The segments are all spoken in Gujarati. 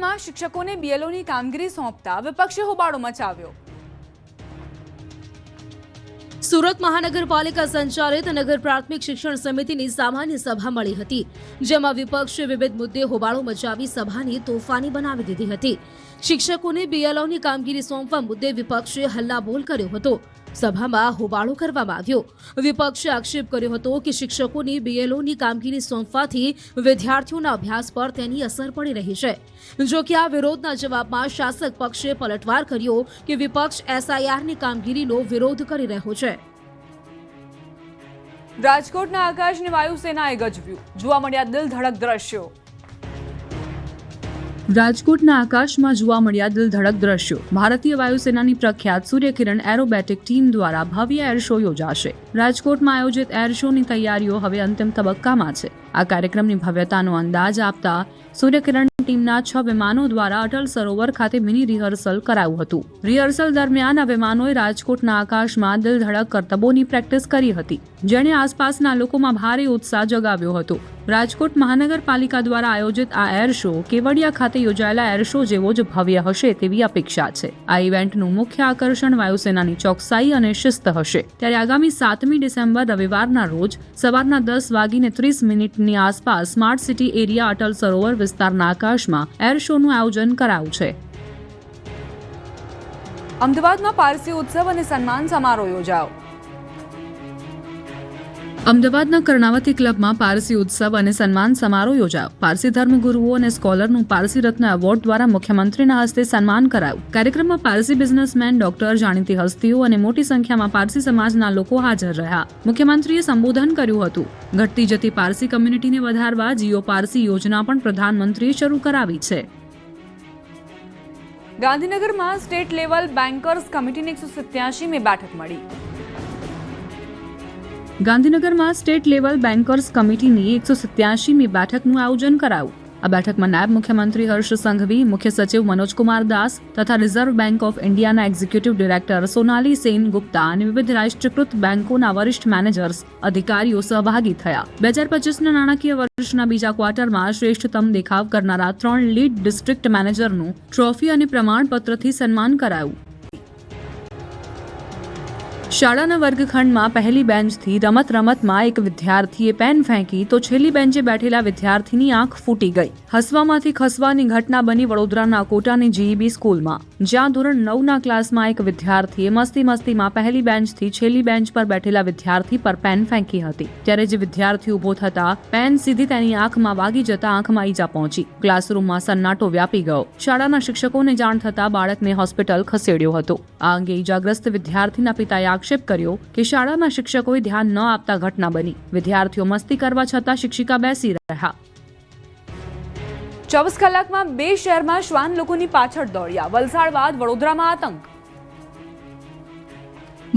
અમદાવાદમાં શિક્ષકોને બીએલઓની કામગીરી સોંપતા વિપક્ષે હોબાળો મચાવ્યો। સુરત મહાનગરપાલિકા સંચાલિત નગર પ્રાથમિક શિક્ષણ સમિતિની સામાન્ય સભા મળી હતી, જેમાં વિપક્ષે વિવિધ મુદ્દે હોબાળો મચાવી સભાને તોફાની બનાવી દીધી હતી। શિક્ષકોને બીએલઓની કામગીરી સોંપવા મુદ્દે વિપક્ષે હલ્લાબોલ કર્યો હતો। સભામાં હોબાળો કરવામાં આવ્યો। વિપક્ષે આક્ષેપ કર્યો હતો કે શિક્ષકોની બીએલઓની કામગીરી સોંપવાથી વિદ્યાર્થીઓના અભ્યાસ પર તેની અસર પડી રહી છે। જો કે આ વિરોધના જવાબમાં શાસક પક્ષે પલટવાર કર્યો કે વિપક્ષ એસઆઈઆરની કામગીરીનો વિરોધ કરી રહ્યો છે। રાજકોટના આકાશને વાયુસેનાએ ગજવ્યું, જોવા મળ્યા દિલધડક દ્રશ્યો। રાજકોટના આકાશમાં જોવા મળ્યા દિલધડક દ્રશ્યો। ભારતીય વાયુસેનાની પ્રખ્યાત સૂર્યકિરણ એરોબેટિક ટીમ દ્વારા ભવ્ય એર શો યોજાશે। રાજકોટમાં આયોજિત એર શોની તૈયારીઓ હવે અંતિમ તબક્કામાં છે। આ કાર્યક્રમની ભવ્યતાનો અંદાજ આપતા સૂર્યકિરણ ટીમના 6 વિમાનો દ્વારા અટલ સરોવર ખાતે મિની રિહર્સલ કરાયું હતું। રિહર્સલ દરમિયાન આ વિમાનોએ રાજકોટના આકાશમાં દિલધડક કરતબોની પ્રેક્ટિસ કરી હતી, જેણે આસપાસના લોકોમાં ભારે ઉત્સાહ જગાવ્યો હતો। રાજકોટ મહાનગરપાલિકા દ્વારા આયોજિત આ એર શો કેવડિયા ખાતે યોજાયેલા એર શો જેવો જ ભવ્ય હશે તેવી અપેક્ષા છે। આ ઇવેન્ટનું મુખ્ય આકર્ષણ વાયુસેનાની ચોકસાઈ અને શિસ્ત હશે। ત્યારે આગામી 7મી ડિસેમ્બર રવિવારના રોજ સવારના 10:30ની આસપાસ smart city area Atal Sarovar વિસ્તારના આકાશમાં એર શોનું આયોજન કરાયું છે। અમદાવાદમાં પારસી ઉત્સવ અને સન્માન સમારોહ યોજાયો। અમદાવાદના કર્ણાવતી ક્લબમાં પારસી ઉત્સવ અને સન્માન સમારોહ યોજાયો। પારસી ધર્મગુરુઓ અને સ્કોલરનું પારસી રત્ન એવોર્ડ દ્વારા મુખ્યમંત્રીના હસ્તે સન્માન કરાયું। કાર્યક્રમમાં પારસી બિઝનેસમેન, ડોક્ટર, જાણીતી હસ્તીઓ અને મોટી સંખ્યામાં પારસી સમાજના લોકો હાજર રહ્યા। મુખ્યમંત્રીએ સંબોધન કર્યું હતું। ઘટતી જતી પારસી કમ્યુનિટીને વધારવા જીઓ પારસી યોજના પણ પ્રધાનમંત્રીએ શરૂ કરાવી છે। ગાંધીનગરમાં સ્ટેટ લેવલ બેન્કર્સ કમિટીની 187મી બેઠક મળી। ગાંધીનગરમાં સ્ટેટ લેવલ બેન્કર્સ કમિટીની 187મી બેઠકનું આયોજન કરાયું। આ બેઠકમાં નાયબ મુખ્યમંત્રી હર્ષ સંઘવી, મુખ્ય સચિવ મનોજકુમાર દાસ તથા રિઝર્વ બેંક ઓફ ઇન્ડિયાના એક્ઝિક્યુટિવ ડિરેક્ટર સોનાલી સેન ગુપ્તા અને વિવિધ રાષ્ટ્રીયકૃત બેંકોના વરિષ્ઠ મેનેજર્સ, અધિકારીઓ સહભાગી થયા। 2025ના નાણાકીય વર્ષના બીજા ક્વાર્ટરમાં શ્રેષ્ઠતમ દેખાવ કરનારા 3 લીડ ડિસ્ટ્રિક્ટ મેનેજરનું ટ્રોફી અને પ્રમાણપત્રથી સન્માન કરાયું। શાળાના વર્ગખંડમાં પહેલી બેન્ચથી રમતમાં એક વિદ્યાર્થીએ પેન ફેંકી તો છેલ્લી બેન્ચે બેઠેલા વિદ્યાર્થીની આંખ ફૂટી ગઈ। હસવામાંથી ખસવાની ઘટના બની વડોદરાના કોટાની જીઈબી સ્કૂલમાં, જ્યાં ધોરણ 9ના ક્લાસમાં એક વિદ્યાર્થીએ મસ્તીમાં પહેલી બેન્ચથી છેલ્લી બેન્ચ પર બેઠેલા વિદ્યાર્થી પર પેન ફેંકી હતી। ત્યારે જે વિદ્યાર્થી ઉભો થતા પેન સીધી તેની આંખમાં વાગી જતા આંખમાં ઈજા પહોંચી। ક્લાસરૂમમાં સન્નાટો વ્યાપી ગયો। શાળાના શિક્ષકોને જાણ થતા બાળકને હોસ્પિટલ ખસેડ્યો હતો। આ અંગે ઈજાગ્રસ્ત વિદ્યાર્થીના પિતાએ આક્ષેપ કર્યો કે શાળાના શિક્ષકોએ ધ્યાન ન આપતા ઘટના બની। વિદ્યાર્થીઓ મસ્તી કરવા છતાં શિક્ષિકા બેસી રહ્યા। 24 કલાકમાં 2 શહેરમાં શ્વાન લોકોની પાછળ દોડ્યા। વલસાડ બાદ વડોદરામાં આતંક।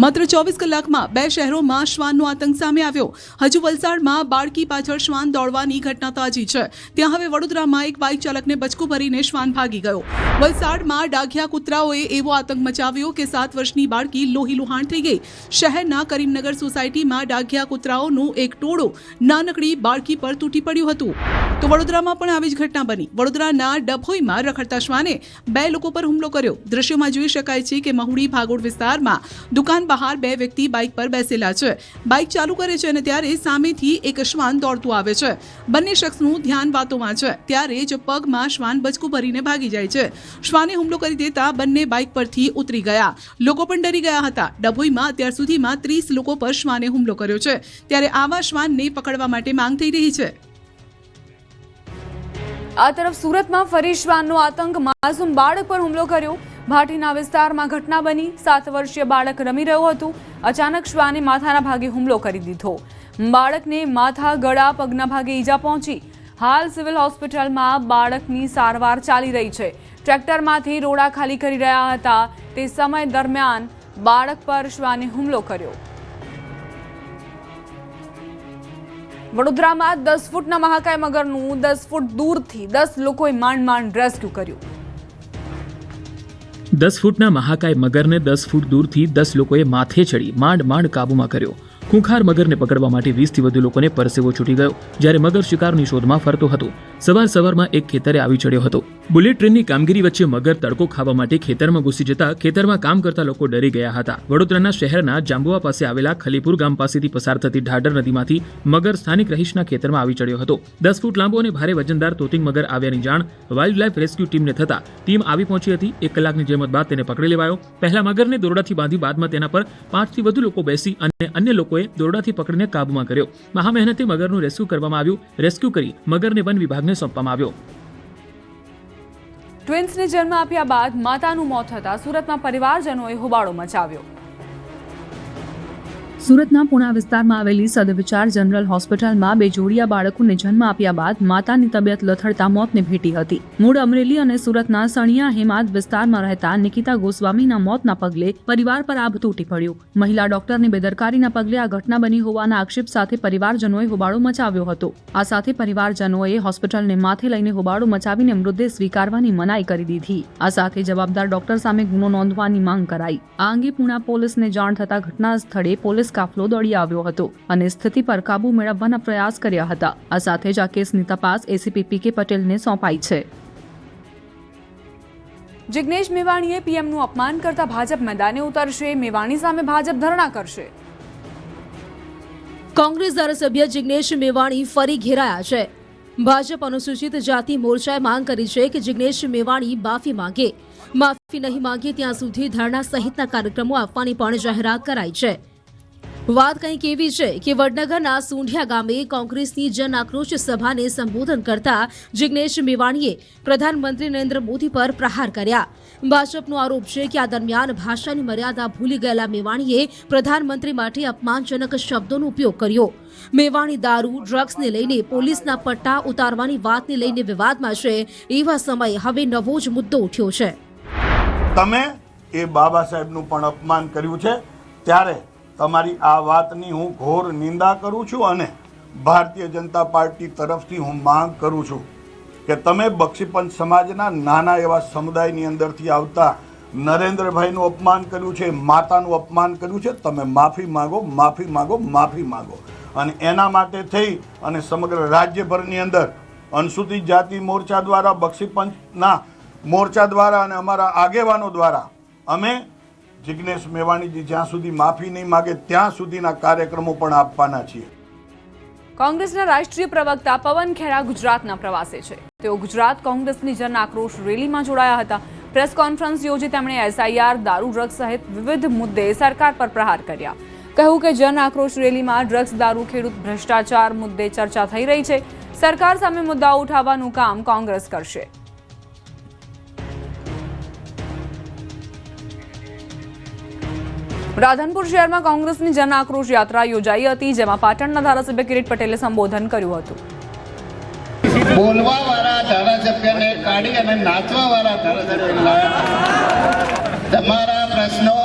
માત્ર 24 કલાકમાં 2 શહેરોમાં શ્વાનનો આતંક સામે આવ્યો। હજુ વલસાડમાં બાળકી પાછળ શ્વાન દોડવાની ઘટના તાજી છે, ત્યાં હવે વડોદરામાં એક બાઇક ચાલકને બચકું ભરીને શ્વાન ભાગી ગયો। વલસાડમાં ડાઘિયા કૂતરાઓએ એવો આતંક મચાવ્યો કે 7 વર્ષની બાળકી લોહીલુહાણ થઈ ગઈ। શહેરના કરીમનગર સોસાયટીમાં ડાઘિયા કૂતરાઓનું એક ટોળું નાનકડી બાળકી પર તૂટી પડ્યું હતું, તો વડોદરામાં પણ આવી જ ઘટના બની। વડોદરાના ડભોઈમાં રખડતા શ્વાને 2 લોકો પર હુમલો કર્યો। દ્રશ્યોમાં જોઈ શકાય છે કે મહુડી ભાગોળ વિસ્તારમાં દુકાન બહાર 2 વ્યક્તિ બાઇક પર બેસેલા છે। બાઇક ચાલુ કરે છે અને ત્યારે સામેથી એક શ્વાન દોડતું આવે છે। બંને શખ્સનું ધ્યાન વાતોમાં છે, ત્યારે જ પગમાં શ્વાન બચકું ભરીને ભાગી જાય છે। શ્વાને હુમલો કરી દેતા બંને બાઇક પરથી ઉતરી ગયા। લોકો પણ ડરી ગયા હતા। ડભોઈમાં અત્યાર સુધીમાં 30 લોકો પર શ્વાને હુમલો કર્યો છે, ત્યારે આવા શ્વાનને પકડવા માટે માંગ થઈ રહી છે। આ તરફ સુરતમાં ફરી શ્વાનનો આતંક। માસૂમ બાળક પર હુમલો કર્યો। ભાટીના વિસ્તારમાં ઘટના બની। 7 વર્ષીય બાળક રમી રહ્યું હતું। અચાનક શ્વાને માથાના ભાગે હુમલો કરી દીધો। બાળકને માથા, ગળા, પગના ભાગે ઈજા પહોંચી। હાલ સિવિલ હોસ્પિટલમાં બાળકની સારવાર ચાલી રહી છે। ટ્રેક્ટરમાંથી રોડા ખાલી કરી રહ્યા હતા તે સમય દરમિયાન બાળક પર શ્વાને હુમલો કર્યો। વડોદરામાં 10 ફૂટના મહાકાય મગરનું 10 ફૂટ દૂરથી 10 લોકોએ માંડ રેસ્ક્યુ કર્યું। 10 ફૂટના મહાકાય મગરને 10 ફૂટ દૂરથી 10 લોકોએ માથે ચડી માંડ કાબૂમાં કર્યો। ખૂંખાર મગરને પકડવા માટે 20થી વધુ લોકોને પરસેવો છૂટી ગયો, જ્યારે મગર શિકારની શોધમાં ફરતો હતો। સવારમાં એક ખેતરે આવી ચડ્યો હતો। બુલેટ ટ્રેનની કામગીરી વચ્ચે મગર તડકો ખાવા માટે ખેતરમાં ઘૂસી જતા ખેતરમાં કામ કરતા લોકો ડરી ગયા હતા. વડોદરાના શહેરના જાંબુઆ પાસે આવેલા ખલીપુર ગામ પાસેથી પસાર થતી ઢાઢર નદીમાંથી મગર સ્થાનિક રહીશના ખેતરમાં આવી ચડ્યો હતો. 10 ફૂટ લાંબો અને ભારે વજનદાર તોતિંગ મગર આવ્યાની જાણ વાઇલ્ડ લાઇફ રેસ્ક્યુ ટીમને થતા ટીમ આવી પહોંચી હતી. 1 કલાકની જહેમત બાદ તેને પકડી લેવાયો. પહેલા મગરને દોરડાથી બાંધી બાદમાં તેના પર 5 થી વધુ લોકો બેસી અને અન્ય લોકોએ દોરડાથી પકડીને કાબૂમાં કર્યો. મહા મહેનતે મગરનું રેસ્ક્યુ કરવામાં આવ્યું. રેસ્ક્યુ કરી મગરને વન વિભાગને સોંપવામાં આવ્યો. ટ્વિન્સને જન્મ આપ્યા બાદ માતાનું મોત થતાં સુરતમાં પરિવારજનોએ હોબાળો મચાવ્યો. સુરતના પુણા વિસ્તારમાં આવેલી સદવિચાર જનરલ હોસ્પિટલમાં 2 જોડિયા બાળકોને જન્મ આપ્યા બાદ માતાની તબિયત લથડતા મોતને ભેટી હતી. મૂળ અમરેલી અને સુરતના સણિયા હેમાદ વિસ્તારમાં રહેતા નિકિતા ગોસ્વામીના મોતના પગલે પરિવાર પર આભ તૂટી પડ્યું. મહિલા ડોક્ટરની બેદરકારીના પગલે આ ઘટના બની હોવાના આક્ષેપ સાથે પરિવારજનોએ હોબાળો મચાવ્યો હતો. આ સાથે પરિવારજનોએ હોસ્પિટલને માથે લઈને હોબાળો મચાવીને મૃતદેહ સ્વીકારવાની મનાઈ કરી દીધી. આ સાથે જવાબદાર ડોક્ટર સામે ગુનો નોંધવાની માંગ કરાઈ. આ અંગે પુણા પોલીસને જાણ થતા ઘટના સ્થળે પોલીસ કાફલો દોડી આવ્યો હતો અને સ્થિતિ પર કાબુ મેળવવાના પ્રયાસ કર્યા હતા. આ સાથે જ આ કેસની તપાસ એસીપી પીકે પટેલને સોંપાઈ છે. જિગ્નેશ મેવાણીએ પીએમનું અપમાન કરતા ભાજપ મેદાને ઉતરશે. મેવાણી સામે ભાજપ ધરણા કરશે. કોંગ્રેસ ધારાસભ્ય જિગ્નેશ મેવાણી ફરી ઘેરાયા છે. ભાજપ અનુસૂચિત જાતિ મોરચાએ માંગ કરી છે કે જિગ્નેશ મેવાણી માફી માંગે. માફી નહીં માંગે ત્યાં સુધી ધરણા સહિતના કાર્યક્રમો આપવાની પણ જાહેરાત કરાઈ છે. વાત કંઈક એવી છે કે વડનગરના સુંઢિયા ગામે કોંગ્રેસની જન આક્રોશ સભાને સંબોધન કરતા જિગ્નેશ મેવાણીએ પ્રધાનમંત્રી નરેન્દ્ર મોદી પર પ્રહાર કર્યા. ભાજપનો આરોપ છે કે આ દરમિયાન ભાષાની મર્યાદા ભૂલી ગયેલા મેવાણીએ પ્રધાનમંત્રી માટે અપમાનજનક શબ્દોનો ઉપયોગ કર્યો. મેવાણી દારૂ ડ્રગ્સને લઈને પોલીસના પટ્ટા ઉતારવાની વાતને લઈને વિવાદમાં છે. એવા સમયે હવે નવો જ મુદ્દો ઉઠ્યો છે. તમે એ બાબા સાહેબનું પણ અપમાન કર્યું છે, ત્યારે તમારી આ વાતની હું ઘોર નિંદા કરું છું અને ભારતીય જનતા પાર્ટી તરફથી હું માંગ કરું છું કે તમે બક્ષીપંચ સમાજના નાના એવા સમુદાયની અંદરથી આવતા નરેન્દ્રભાઈનું અપમાન કર્યું છે, માતાનું અપમાન કર્યું છે. તમે માફી માંગો, માફી માંગો, માફી માંગો. અને એના માટે થઈ અને સમગ્ર રાજ્યભરની અંદર અનુસૂચિત જાતિ મોરચા દ્વારા, બક્ષીપંચના મોરચા દ્વારા અને અમારા આગેવાનો દ્વારા અમે જિગ્નેશ મેવાણીજી જ્યાં સુધી માફી નહીં માગે ત્યાં સુધીના કાર્યક્રમો પણ આપવાના છીએ. કોંગ્રેસના રાષ્ટ્રીય પ્રવક્તા પવન ખેરા ગુજરાતના પ્રવાસે છે. તેઓ ગુજરાત કોંગ્રેસની જન આક્રોશ રેલીમાં જોડાયા હતા. પ્રેસ કોન્ફરન્સ યોજી તેમણે એસઆઈઆર, દારૂ, ડ્રગ્સ સહિત વિવિધ મુદ્દે સરકાર પર પ્રહાર કર્યા. કહ્યું કે જન આક્રોશ રેલીમાં ડ્રગ્સ, દારૂ, ખેડૂત, ભ્રષ્ટાચાર મુદ્દે ચર્ચા થઈ રહી છે. સરકાર સામે મુદ્દાઓ ઉઠાવવાનું કામ કોંગ્રેસ કરશે. રાધનપુર શહેરમાં કોંગ્રેસની જન આક્રોશ યાત્રા યોજાઈ હતી, જેમાં પાટણના ધારાસભ્ય કિરીટ પટેલે સંબોધન કર્યું હતું. બોલવા વાળા ધારાસભ્યને કાઢી અને નાચવા વાળા ધારાસભ્ય તમારા પ્રશ્નો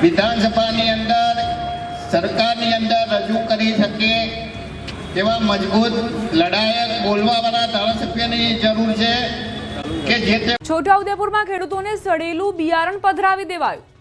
વિધાનસભાની અંદર, સરકારની અંદર રજૂ કરી શકે તેવા મજબૂત લડાયક બોલવા વાળા ધારાસભ્યની જરૂર છે કે જે છોટાઉદેપુરમાં ખેડૂતોને સડેલું બિયારણ પધરાવી દેવાયું.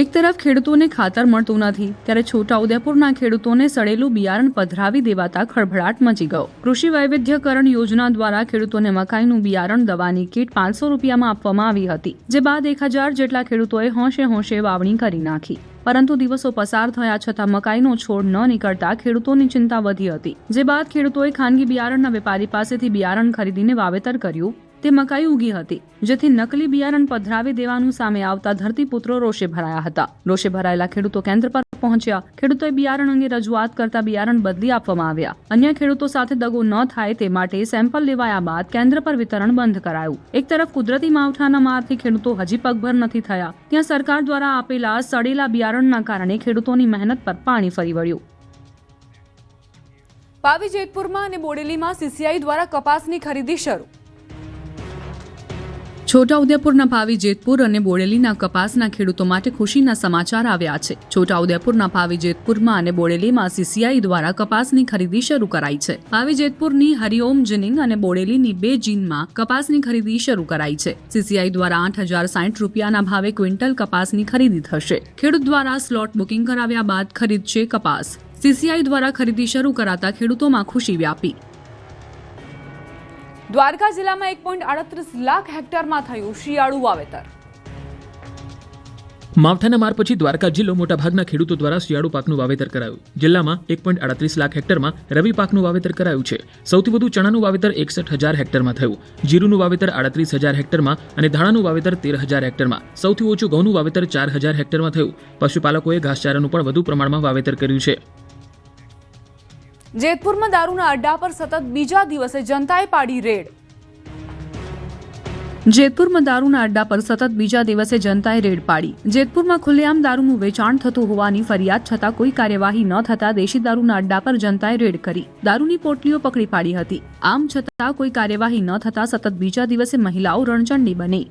એક તરફ ખેડૂતોને ખાતર મળતું નથી, ત્યારે છોટાઉદેપુરના ખેડૂતોને સડેલું બિયારણ પધરાવી દેવાતા ખળભળાટ મચી ગયો. કૃષિ વૈવિધ્યકરણ યોજના દ્વારા ખેડૂતોને મકાઈનું બિયારણ, દવાની કીટ 500 રૂપિયામાં આપવામાં આવી હતી, જે બાદ 1000 જેટલા ખેડૂતોએ હોંશે વાવણી કરી નાખી. પરંતુ દિવસો પસાર થયા છતાં મકાઈનો છોડ ન નીકળતા ખેડૂતોની ચિંતા વધી હતી, જે બાદ ખેડૂતોએ ખાનગી બિયારણના વેપારી પાસેથી બિયારણ ખરીદીને વાવેતર કર્યું. તે મકાઈ ઉગી હતી, જેથી નકલી બિયારણ પધરાવી દેવાનું સામે આવતા ધરતીપુત્રો રોષે ભરાયા હતા. રોષે ભરાયેલા ખેડૂતો કેન્દ્ર પર પહોંચ્યા. ખેડૂતોએ બિયારણ અંગે રજૂઆત કરતા બિયારણ બદલી આપવામાં આવ્યા. અન્ય ખેડૂતો સાથે દગો ન થાય તે માટે સેમ્પલ લેવાયા બાદ કેન્દ્ર પર વિતરણ બંધ કરાયું. એક તરફ કુદરતી માવઠાના મારથી ખેડૂતો હજી પગભર નથી થયા, ત્યાં સરકાર દ્વારા આપેલા સડેલા બિયારણના કારણે ખેડૂતોની મહેનત પર પાણી ફરી વળ્યું. પાવી જેતપુરમાં અને બોડેલીમાં સીસીઆઈ દ્વારા કપાસની ખરીદી શરૂ. છોટાઉદેપુરના પાવી જેતપુર અને બોડેલીના કપાસના ખેડૂતો માટે ખુશીના સમાચાર આવ્યા છે. છોટાઉદેપુરના પાવી જેતપુરમાં અને બોડેલીમાં સીસીઆઈ દ્વારા કપાસની ખરીદી શરૂ કરાઈ છે. પાવી જેતપુરની હરિઓમ જીનિંગ અને બોડેલીની 2 જીનમાં કપાસની ખરીદી શરૂ કરાઈ છે. સીસીઆઈ દ્વારા 8060 રૂપિયાના ભાવે ક્વિન્ટલ કપાસની ખરીદી થશે. ખેડૂત દ્વારા સ્લોટ બુકિંગ કરાવ્યા બાદ ખરીદશે કપાસ. સીસીઆઈ દ્વારા ખરીદી શરૂ કરાતા ખેડૂતોમાં ખુશી વ્યાપી. દ્વારકા જિલ્લામાં 1.38 લાખ હેક્ટરમાં થયું શિયાળુ વાવેતર. માવઠાના માર પછી દ્વારકા જિલ્લો મોટાભાગના ખેડૂતો દ્વારા શિયાળુ પાકનું વાવેતર કરાયું. જિલ્લામાં 1.38 લાખ હેક્ટરમાં રવિ પાકનું વાવેતર કરાયું છે. સૌથી વધુ ચણાનું વાવેતર 61,000 હેક્ટરમાં થયું. જીરુનું વાવેતર 38,000 હેક્ટરમાં અને ધાણાનું વાવેતર 13,000 હેક્ટરમાં. સૌથી ઓછું ઘઉંનું વાવેતર 4,000 હેક્ટરમાં થયું. પશુપાલકોએ ઘાસચારાનું પણ વધુ પ્રમાણમાં વાવેતર કર્યું છે. જેતપુરમાં દારૂના અડ્ડા પર સતત બીજા દિવસે જનતાએ પાડી રેડ. જેતપુરમાં દારૂના અડ્ડા પર સતત બીજા દિવસે જનતાએ રેડ પાડી. જેતપુરમાં ખુલ્લેઆમ દારૂનું વેચાણ થતું હોવાની ફરિયાદ છતાં કોઈ કાર્યવાહી ન થતા દેશી દારૂના અડ્ડા પર જનતાએ રેડ કરી દારૂની પોટલીઓ પકડી પાડી હતી. આમ છતાં કોઈ કાર્યવાહી ન થતા સતત બીજા દિવસે મહિલાઓ રણચંડી બની.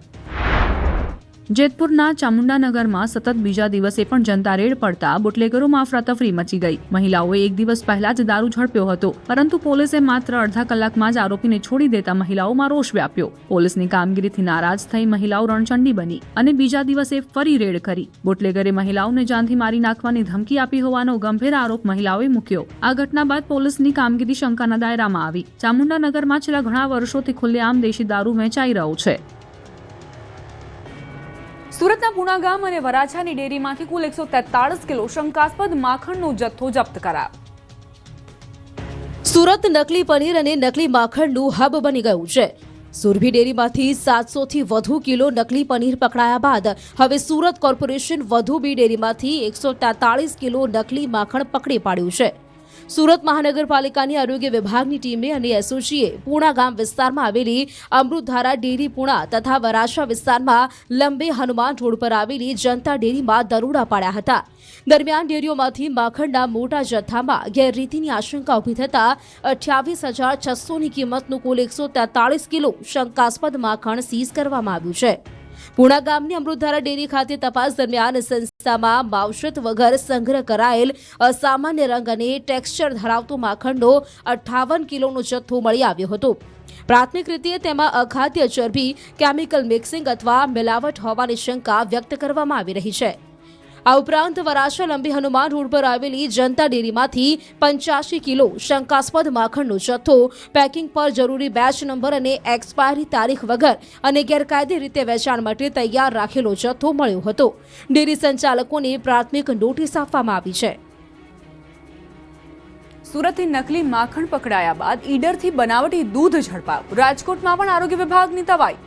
જેતપુરના ચામુંડાનગરમાં સતત બીજા દિવસે પણ જનતા રેડ પડતા બુટલેગરોમાં અફરાતફરી મચી ગઈ. મહિલાઓએ એક દિવસ પહેલા જ દારૂ ઝડપ્યો હતો, પરંતુ પોલીસે માત્ર અડધા કલાકમાં જ આરોપીને છોડી દેતા મહિલાઓમાં રોષ વ્યાપ્યો. પોલીસની કામગીરીથી નારાજ થઈ મહિલાઓ રણચંડી બની અને બીજા દિવસે ફરી રેડ કરી. બુટલેગરે મહિલાઓને જાનથી મારી નાખવાની ધમકી આપી હોવાનો ગંભીર આરોપ મહિલાઓએ મૂક્યો. આ ઘટના બાદ પોલીસની કામગીરી શંકાના દાયરામાં આવી. ચામુંડાનગરમાં છેલ્લા ઘણા વર્ષોથી ખુલ્લેઆમ દેશી દારૂ વેચાઈ રહ્યો છે. સુરતના પુણા ગામ અને વરાછાની ડેરીમાંથી કુલ 143 કિલો શંકાસ્પદ માખણનો જથ્થો જપ્ત કરાયો. સુરત નકલી પનીર અને નકલી માખણનું હબ બની ગયું છે. સુરભી ડેરીમાંથી 700 થી વધુ કિલો નકલી પનીર પકડાયા બાદ હવે સુરત કોર્પોરેશન વધુ બી ડેરીમાંથી 143 કિલો નકલી માખણ પકડી પાડ્યું છે. સુરત મહાનગરપાલિકાની આરોગ્ય વિભાગની ટીમે અને એસઓજીએ પૂણા ગામ વિસ્તારમાં આવેલી અમૃતધારા ડેરી પૂણા તથા વરાછા વિસ્તારમાં લંબે હનુમાન રોડ પર આવેલી જનતા ડેરીમાં દરોડા પાડ્યા હતા. દરમિયાન ડેરીઓમાંથી માખણના મોટા જથ્થામાં ગેરરીતિની આશંકા ઉભી થતા 28,600ની કિંમતનું કુલ 143 કિલો શંકાસ્પદ માખણ સીઝ કરવામાં આવ્યું છે. પૂણા ગામની અમૃતધારા ડેરી ખાતે તપાસ દરમિયાન સંસ્થામાં માવશત વગર સંગ્રહ કરાયેલ અસામાન્ય રંગ અને ટેક્સચર ધરાવતો માખણનો 58 કિલોનો જથ્થો મળી આવ્યો હતો. પ્રાથમિક રીતે તેમાં અખાદ્ય ચરબી, કેમિકલ મિક્સિંગ અથવા મિલાવટ હોવાની શંકા વ્યક્ત કરવામાં આવી રહી છે. આ ઉપરાંત વરાછા લંબી હનુમાન રોડ પર આવેલી જનતા ડેરીમાંથી 85 કિલો શંકાસ્પદ માખણનો જથ્થો પેકિંગ પર જરૂરી બેચ નંબર અને એક્સપાયરી તારીખ વગર અને ગેરકાયદે રીતે વેચાણ માટે તૈયાર રાખેલો જથ્થો મળ્યો હતો. ડેરી સંચાલકોને પ્રાથમિક નોટિસ આપવામાં આવી છે. સુરતથી નકલી માખણ પકડાયા બાદ ઈડરથી બનાવટી દૂધ ઝડપાયું. રાજકોટમાં પણ આરોગ્ય વિભાગની તવાઈ.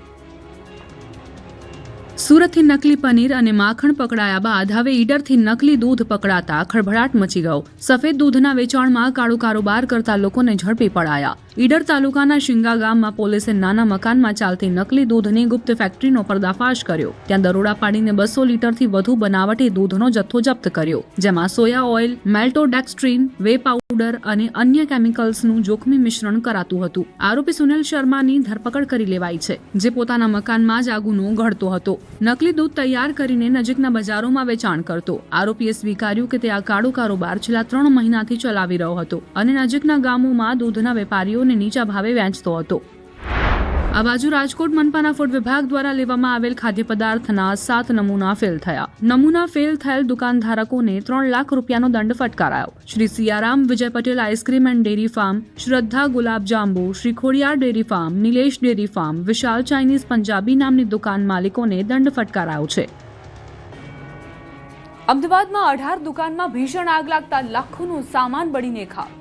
સુરતથી નકલી પનીર અને માખણ પકડાયા બાદ હવે ઈડરથી નકલી દૂધ પકડાતા ખળભળાટ મચી ગયો. સફેદ દૂધના વેચાણમાં કાળો કારોબાર કરતા લોકોને ઝડપી પડાયા. ઈડર તાલુકાના શિંગા ગામમાં પોલીસે નાના મકાનમાં ચાલતી નકલી દૂધની ગુપ્ત ફેક્ટરીનો પર્દાફાશ કર્યો. ત્યાં દરોડા પાડીને 200 લીટરથી વધુ બનાવટી દૂધનો જથ્થો જપ્ત કર્યો, જેમાં સોયા ઓઇલ, મેલ્ટોડેક્સ્ટ્રીન, વે પાવડર અને અન્ય કેમિકલ્સનું જોખમી મિશ્રણ કરાતું હતું. આરોપી સુનિલ શર્માની ધરપકડ કરી લેવાઈ છે, જે પોતાના મકાનમાં જ આ ગુનો ઘડતો હતો. નકલી દૂધ તૈયાર કરીને નજીકના બજારોમાં વેચાણ કરતો. આરોપીએ સ્વીકાર્યું કે તે આ કાળો કારોબાર છેલ્લા 3 મહિનાથી ચલાવી રહ્યો હતો અને નજીકના ગામોમાં દૂધના વેપારીઓને નીચા ભાવે વેચતો હતો. આ બાજુ રાજકોટ મનપાના ફૂડ વિભાગ દ્વારા લેવામાં આવેલ ખાદ્ય પદાર્થના 7 નમૂના ફેલ થયા. નમૂના ફેલ થયેલ દુકાનધારકોને 3 લાખ રૂપિયાનો દંડ ફટકારાયો. Shri Siyaram Vijay Patel ice cream and dairy farm, Shraddha gulab jamun, Shri Khodiyar dairy farm, Nilesh dairy farm, Vishal Chinese Punjabi નામની દુકાન માલિકોને દંડ ફટકારાયો છે. અમદાવાદમાં 18 દુકાનમાં ભીષણ આગ લાગતા લાખોનું સામાન બળીને ખાક.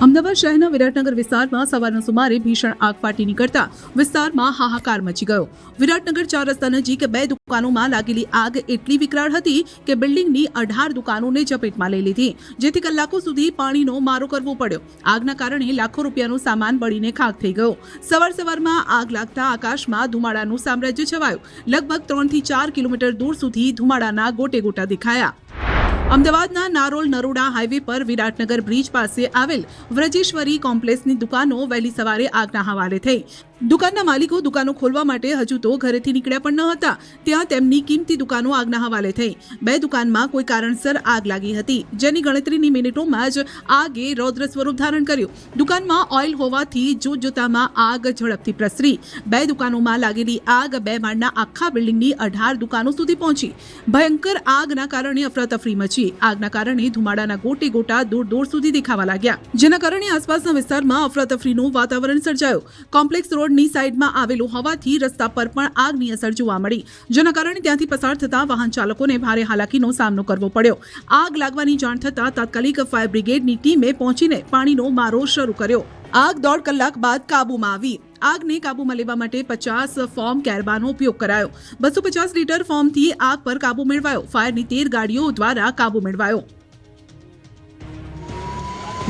અમદાવાદ શહેરના વિરાટનગર વિસ્તારમાં સવારના સુમારે ભીષણ આગ ફાટી નીકળતા વિસ્તારમાં હાહાકાર મચી ગયો. વિરાટનગર 4 રસ્તા નજીક 2 દુકાનોમાં લાગેલી આગ એટલી વિકરાળ હતી કે બિલ્ડિંગની 18 દુકાનોને ઝપેટમાં લઈ લીધી, જેથી કલાકો સુધી પાણીનો મારો કરવો પડ્યો. આગના કારણે લાખો રૂપિયાનો સામાન બળીને ખાક થઈ ગયો. સવારમાં આગ લાગતા આકાશમાં ધુમાડાનું સામ્રાજ્ય છવાયું. લગભગ 3 થી 4 કિલોમીટર દૂર સુધી ધુમાડાના ગોટે ગોટા દેખાયા. અમદાવાદના નારોલ નરોડા હાઈવે પર વિરાટનગર બ્રિજ પાસે આવેલ વ્રજેશ્વરી કોમ્પ્લેક્સની દુકાનો વહેલી સવારે આગના હવાલે થઈ. દુકાનના માલિકો દુકાનો ખોલવા માટે હજુ તો ઘરેથી નીકળ્યા પણ ન હતા, ત્યાં તેમની કિંમતી દુકાનો આગના હવાલે થઈ. 2 દુકાનમાં કોઈ કારણસર આગ લાગી હતી, જેની ગણતરીની મિનિટોમાં જ આગે રૌદ્ર સ્વરૂપ ધારણ કર્યું. દુકાનમાં ઓઇલ હોવાથી જોતજોતામાં આગ ઝડપથી પ્રસરી. 2 દુકાનોમાં લાગેલી આગ 2 માળના આખા બિલ્ડિંગની 18 દુકાનો સુધી પહોંચી. ભયંકર આગના કારણે અફરાતફરી મચી. પછી આગના કારણે ધુમાડાના ગોટે ગોટા દૂર દૂર સુધી દેખાવા લાગ્યા, જેના કારણે આસપાસના વિસ્તારમાં અફરાતફરીનું વાતાવરણ સર્જાયું. કોમ્પ્લેક્સ રોડની સાઈડમાં આવેલું હોવાથી રસ્તા પર પણ આગની અસર જોવા મળી, જેના કારણે ત્યાંથી પસાર થતા વાહન ચાલકોને ભારે હાલાકીનો સામનો કરવો પડ્યો. આગ લાગવાની જાણ થતાં તાત્કાલિક ફાયર બ્રિગેડની ટીમે પહોંચીને પાણીનો મારો શરૂ કર્યો. આગ 1.5 કલાક બાદ કાબૂમાં આવી. આગને કાબૂમાં લેવા માટે 50 ફોર્મ કેરબાનો ઉપયોગ કરાયો. 250 લીટર ફોર્મથી આગ પર કાબૂ મેળવાયો. ફાયરની 13 ગાડીઓ દ્વારા કાબૂ મેળવાયો.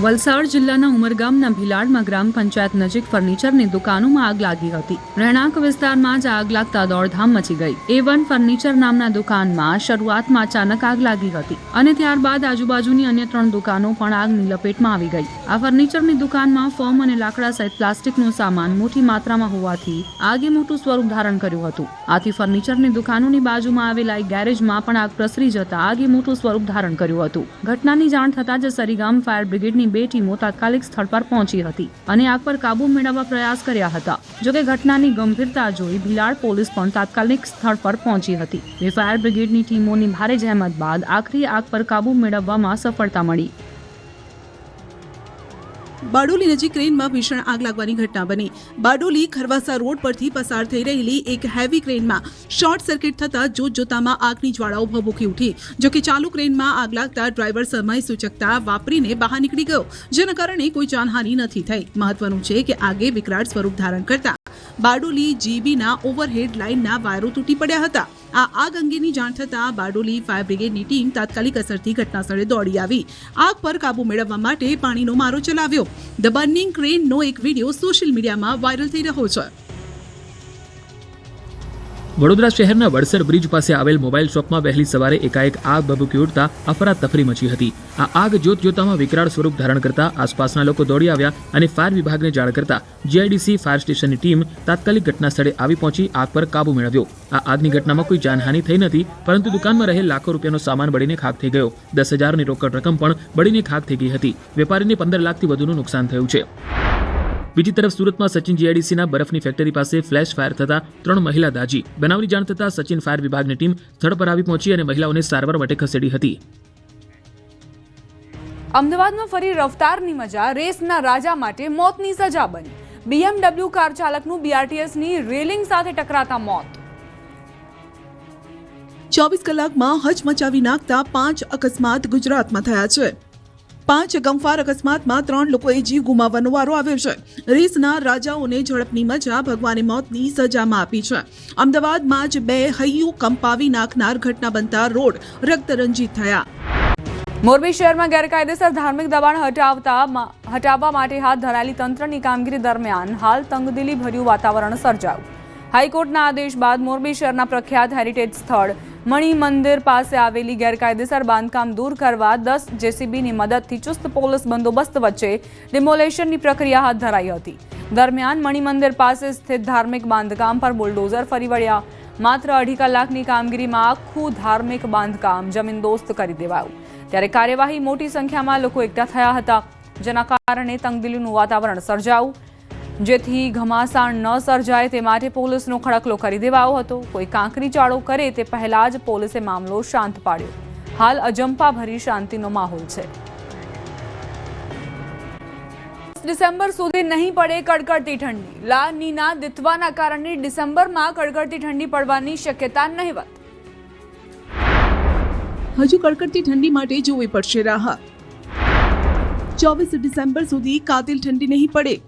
વલસાડ જિલ્લાના ઉમરગામના ભીલાડમાં ગ્રામ પંચાયત નજીક ફર્નિચરની દુકાનોમાં આગ લાગી હતી. રહેણાંક વિસ્તારમાં જ આગ લાગતા દોડધામ મચી ગઈ. A1 ફર્નિચર નામના દુકાનમાં શરૂઆતમાં અચાનક આગ લાગી હતી અને ત્યારબાદ આજુબાજુની અન્ય 3 દુકાનો પણ આગની લપેટમાં આવી ગઈ. આ ફર્નિચરની દુકાનમાં ફોમ અને લાકડા સહિત પ્લાસ્ટિકનો સામાન મોટી માત્રામાં હોવાથી આગે મોટું સ્વરૂપ ધારણ કર્યું હતું. આથી ફર્નિચરની દુકાનોની બાજુમાં આવેલા એક ગેરેજમાં પણ આગ પ્રસરી જતા આગે મોટું સ્વરૂપ ધારણ કર્યું હતું. ઘટનાની જાણ થતાં જ સરીગામ ફાયર બ્રિગેડની 2 ટીમો તાત્કાલિક સ્થળ પર પહોંચી હતી અને આગ પર કાબુ મેળવવા પ્રયાસ કર્યા હતા. જોકે ઘટનાની ગંભીરતા જોઈ ભીલાડ પોલીસ પણ તાત્કાલિક સ્થળ પર પહોંચી હતી. ફાયર બ્રિગેડની ટીમોની ભારે જહેમત બાદ આખરી આગ પર કાબુ મેળવવામાં સફળતા મળી. બારડોલી નજીક ક્રેનમાં ભીષણ આગ લાગવાની ઘટના બની. બારડોલી ખરવાસા રોડ પરથી પસાર થઈ રહેલી એક હેવી ક્રેનમાં શોર્ટ સર્કિટ થતા જોતજોતામાં આગની જ્વાળાઓ ભભૂકી ઉઠી. જોકે ચાલુ ક્રેનમાં આગ લાગતા ડ્રાઈવર સમય સૂચકતા વાપરીને બહાર નીકળી ગયો, જેના કારણે કોઈ જાનહાનિ નથી થઈ. મહત્વનું છે કે આગે વિકરાળ સ્વરૂપ ધારણ કરતા બારડોલી જીબીના ઓવરહેડ લાઇનના વાયરો તૂટી પડ્યા હતા. આ આગ અંગેની જાણ થતાં બારડોલી ફાયર બ્રિગેડની ટીમ તાત્કાલિક અસરથી ઘટનાસ્થળે દોડી આવી. આગ પર કાબુ મેળવવા માટે પાણીનો મારો ચલાવ્યો. ધ બર્નિંગ ક્રેનનો એક વિડીયો સોશિયલ મીડિયામાં વાયરલ થઈ રહ્યો છે. વડોદરા શહેરના વડસર બ્રિજ પાસે આવેલ મોબાઈલ શોપમાં વહેલી સવારે એકાએક આગ ભભૂકી ઉઠતા અફરાતફરી મચી હતી. આ આગ જોતજોતામાં વિકરાળ સ્વરૂપ ધારણ કરતા આસપાસના લોકો દોડી આવ્યા અને ફાયર વિભાગને જાણ કરતા GIDC ફાયર સ્ટેશનની ટીમ તાત્કાલિક ઘટના સ્થળે આવી પહોંચી આગ પર કાબુ મેળવ્યો. આ આગની ઘટનામાં કોઈ જાનહાનિ થઈ નથી, પરંતુ દુકાનમાં રહેલ લાખો રૂપિયાનો સામાન બળીને ખાખ થઈ ગયો. 10,000ની રોકડ રકમ પણ બળીને ખાખ થઈ ગઈ હતી. વેપારીને 15 લાખથી વધુનું નુકસાન થયું છે. બીજી તરફ સુરતમાં સચિન GIDCના બરફની ફેક્ટરી પાસે ફ્લેશ ફાયર થતા 3 મહિલા દાઝી. બનાવની જાણ થતાં સચિન ફાયર વિભાગની ટીમ સ્થળ પર આવી પહોંચી અને મહિલાઓને સારવાર માટે ખસેડી હતી. અમદાવાદમાં ફરી રફતારની મજા, રેસના રાજા માટે મોતની સજા બની. BMW કાર ચાલકનું BRTSની રેલિંગ સાથે ટકરાતા મોત. 24 કલાકમાં હચમચાવી નાખતા 5 અકસ્માત ગુજરાતમાં થયા છે. 5 ગમફાર અકસ્માતમાં 3 લોકોએ જીવ ગુમાવવાનો વારો આવ્યો છે. રેસના રાજાઓને ઝડપની મજા ભગવાને મોતની સજામાં આપી છે. અમદાવાદમાં જ 2 હૈયું કંપાવી નાખનાર ઘટના બનતા રોડ રક્તરંજિત થયા. મોરબી શહેરમાં ગેરકાયદેસર ધાર્મિક દબાણ હટાવવા માટે હાથ ધરાયેલી તંત્રની કામગીરી દરમિયાન હાલ તંગદિલી ભર્યું વાતાવરણ સર્જાયું. હાઈકોર્ટના આદેશ બાદ મોરબી શહેરના પ્રખ્યાત હેરિટેજ સ્થળ મણિ મંદિર પાસે આવેલી ગેરકાયદેસર બાંધકામ દૂર કરવા 10 JCBની મદદથી ચુસ્ત પોલીસ બંદોબસ્ત વચ્ચે ડિમોલેશનની પ્રક્રિયા હાથ ધરાઈ હતી. દરમિયાન મણિ મંદિર પાસે સ્થિત ધાર્મિક બાંધકામ પર બુલડોઝર ફરી વળ્યા. માત્ર 2.5 કલાકની કામગીરીમાં આખું ધાર્મિક બાંધકામ જમીનદોસ્ત કરી દેવાયું. ત્યારે કાર્યવાહી મોટી સંખ્યામાં લોકો એકઠા થયા હતા, જેના કારણે તંગદિલીનું વાતાવરણ સર્જાયું. જેથી ઘમાસાણ ન સર્જાય તે માટે પોલીસનો ખડકલો કરી દેવાયો હતો. કોઈ કાંકરી ચાળો કરે તે પહેલા જ પોલીસે મામલો શાંત પાડ્યો. હાલ અજંપાભરી શાંતિનો માહોલ છે. ડિસેમ્બર સુધી નહીં પડે કડકડતી ઠંડી. લા નીના દિત્વાના કારણે ડિસેમ્બરમાં કડકડતી ઠંડી પડવાની શક્યતા નહિવત. હજુ કડકડતી ઠંડી માટે જોવી પડશે રાહ. 24 ડિસેમ્બર સુધી કાતિલ ઠંડી નહીં પડે.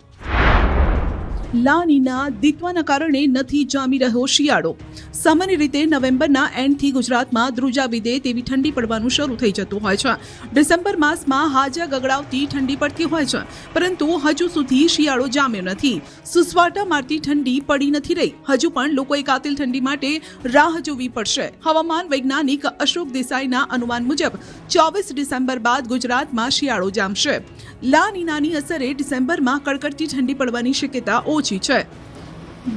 લા નીના દિત્વાના કારણે નથી જામી રહ્યો શિયાળો. સામાન્ય રીતે નવેમ્બરના એન્ડથી ગુજરાતમાં ધ્રુજા વિદે તેવી ઠંડી પડવાનું શરૂ થઈ જતું હોય છે. ડિસેમ્બર માસમાં હાજા ગગડાવતી ઠંડી પડતી હોય છે, પરંતુ હજુ સુધી શિયાળો જામ્યો નથી. સુસવાટા મારતી ઠંડી પડી નથી રહી. હજુ પણ લોકોએ કાતિલ ઠંડી માટે રાહ જોવી પડશે. હવામાન વૈજ્ઞાનિક અશોક દેસાઈના અનુમાન મુજબ 24 ડિસેમ્બર બાદ ગુજરાતમાં શિયાળો જામશે. લા નીનાની અસરે ડિસેમ્બરમાં કડકડતી ઠંડી પડવાની શક્યતા ઓછી છે.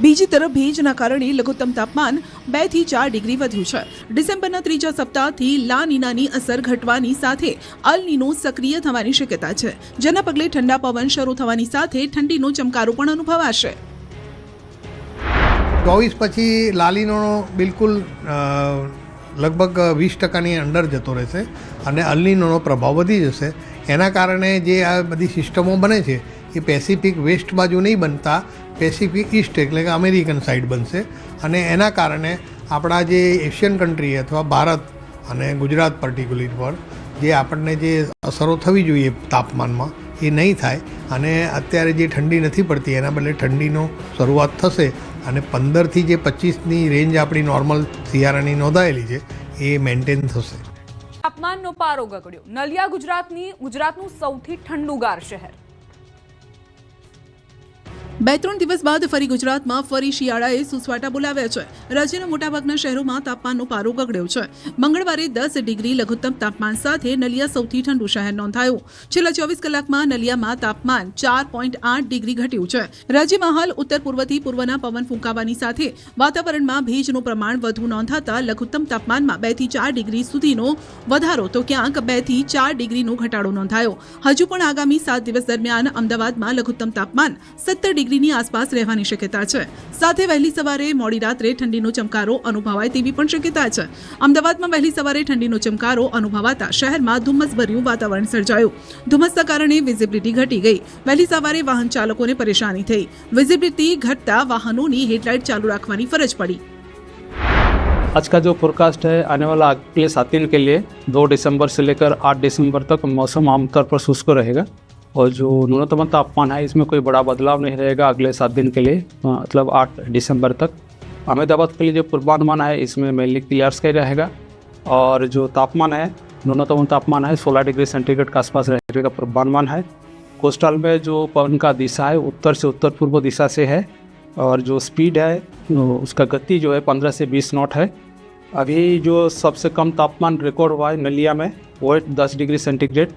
બીજી તરફ ભેજના કારણે લઘુત્તમ તાપમાન 2 થી 4 ડિગ્રી વધ્યું છે. ડિસેમ્બરના ત્રીજા સપ્તાહથી લા નીનાની અસર ઘટવાની સાથે અલ નીનો સક્રિય થવાની શક્યતા છે, જેના પગલે ઠંડા પવન શરૂ થવાની સાથે ઠંડીનો ચમકારો પણ અનુભવાશે. 24 પછી લાલીનો બિલકુલ લગભગ 20%ની અંડર જતો રહેશે અને અલ નીનોનો પ્રભાવ વધી જશે. એના કારણે જે આ બધી સિસ્ટમો બને છે એ પેસિફિક વેસ્ટ બાજુ નહીં બનતા પેસિફિક ઈસ્ટ એટલે કે અમેરિકન સાઈડ બનશે અને એના કારણે આપણા જે એશિયન કન્ટ્રી અથવા ભારત અને ગુજરાત પર્ટિક્યુલર પર જે આપણને જે અસરો થવી જોઈએ તાપમાનમાં એ નહીં થાય અને અત્યારે જે ઠંડી નથી પડતી એના બદલે ઠંડીનો શરૂઆત થશે અને 15થી જે 25ની રેન્જ આપણી નોર્મલ શિયાળાની નોંધાયેલી છે એ મેન્ટેન થશે. તાપમાનનો પારો ગગડ્યો. નલિયા ગુજરાતનું સૌથી ઠંડુગાર શહેર. 2-3 દિવસ બાદ ફરી ગુજરાતમાં ફરી શિયાળાએ સુસવાટા બોલાવ્યા છે. રાજ્યના મોટાભાગના શહેરોમાં તાપમાનનો પારો ગગડ્યો છે. મંગળવારે 10 ડિગ્રી લઘુત્તમ તાપમાન સાથે નલિયા સૌથી ઠંડુ શહેર નોંધાયું. છેલ્લા 24 કલાકમાં નલિયામાં તાપમાન 4.8 ડિગ્રી ઘટ્યું છે. રાજ્યમાં હાલ ઉત્તર પૂર્વથી પૂર્વના પવન ફૂંકાવાની સાથે વાતાવરણમાં ભેજનું પ્રમાણ વધુ નોંધાતા લઘુત્તમ તાપમાનમાં 2 થી 4 ડિગ્રી સુધીનો વધારો તો ક્યાંક 2 થી 4 ડિગ્રીનો ઘટાડો નોંધાયો. હજુ પણ આગામી 7 દિવસ દરમિયાન અમદાવાદમાં લઘુત્તમ તાપમાન 17 ડિગ્રીની આસપાસ રહેવાની શક્યતા છે. સાથે વહેલી સવારે મોડી રાત્રે ઠંડીનો ચમકારો અનુભવાય તેવી પણ શક્યતા છે. અમદાવાદમાં વહેલી સવારે ઠંડીનો ચમકારો અનુભવાતા શહેરમાં ધુમ્મસભર્યું વાતાવરણ સર્જાયું. ધુમ્મસના કારણે વિઝિબિલિટી ઘટી ગઈ. વહેલી સવારે વાહન ચાલકોને પરેશાની થઈ. વિઝિબિલિટી ઘટતા વાહનોની હેડલાઇટ ચાલુ રાખવાની ફરજ પડી. आज का जो फोरकास्ट है आने वाला अगले 7 दिन के लिए 2 दिसंबर से लेकर 8 दिसंबर तक मौसम आमतौर पर शुष्क रहेगा और जो न्यूनतम तापमान है इसमें कोई बड़ा बदलाव नहीं रहेगा अगले 7 दिन के लिए, मतलब 8 दिसंबर तक. अहमदाबाद के लिए जो पूर्वानुमान है इसमें मेनली क्लियर स्काई रहेगा और जो तापमान है न्यूनतम तापमान है 16 डिग्री सेंटीग्रेड के आसपास रहने का पूर्वानुमान है. कोस्टल में जो पवन का दिशा है उत्तर से उत्तर पूर्व दिशा से है और जो स्पीड है उसका गति जो है 15 से 20 नॉट है. अभी जो सबसे कम तापमान रिकॉर्ड हुआ है नलिया में वो 10 डिग्री सेंटीग्रेड